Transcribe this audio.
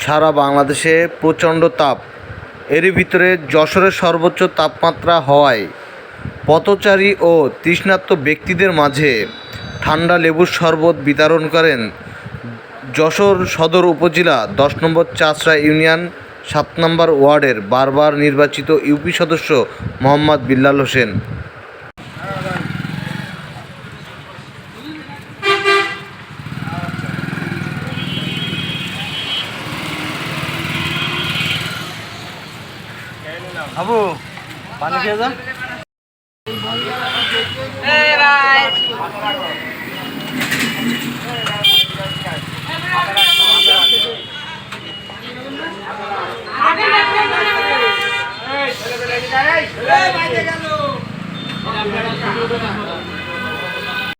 সারা বাংলাদেশে প্রচণ্ড তাপ, এরই ভিতরে যশোরের সর্বোচ্চ তাপমাত্রা হওয়ায় পথচারী ও তৃষ্ণার্ত ব্যক্তিদের মাঝে ঠান্ডা লেবুর শরবত বিতরণ করেন যশোর সদর উপজেলা 10 নম্বর চাচড়া ইউনিয়ন 7 নম্বর ওয়ার্ডের বারবার নির্বাচিত ইউপি সদস্য মোহাম্মদ বিল্লাল হোসেন। আবু পানি খেয়ে যা। গেল